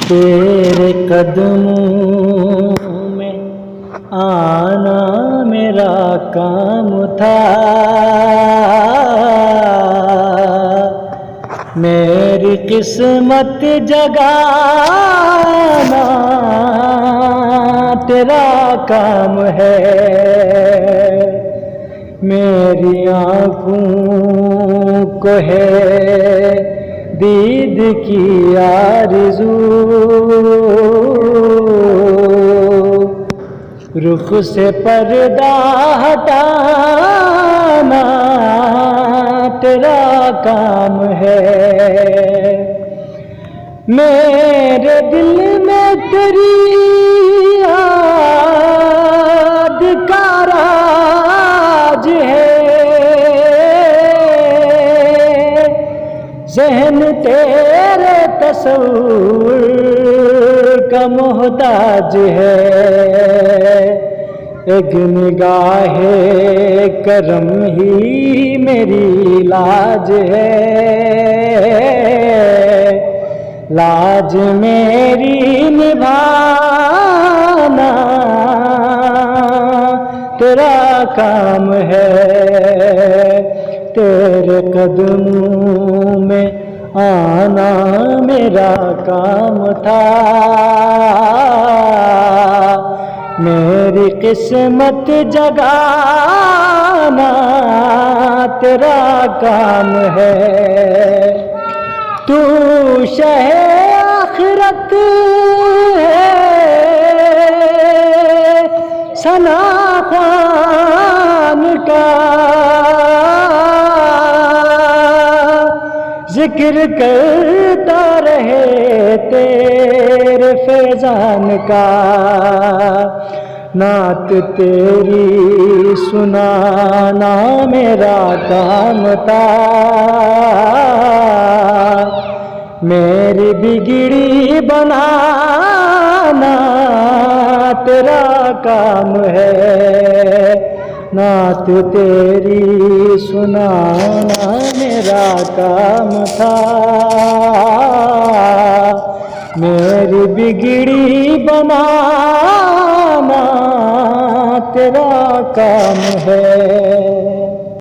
तेरे कदमों में आना मेरा काम था, मेरी किस्मत जगाना तेरा काम है। मेरी आँखों को है दीद की आरज़ू, रुख से पर्दा हटाना तेरा काम है। मेरे दिल में तेरी याद का राज है, ज़हन तेरे तस्वुर का मोहताज है। एक निगाहे करम ही मेरी लाज है, लाज मेरी निभाना तेरा काम है। तेरे कदमों में आना मेरा काम था, मेरी किस्मत जगाना तेरा काम है। तू शहे आखिरत है सना खान का, जिक्र करता रहे तेरे फैजान का। नात तेरी सुनाना मेरा काम था, मेरी बिगड़ी बनाना तेरा काम है। नात तेरी सुनाना मेरा काम था, मेरी बिगड़ी बनाना तेरा काम है।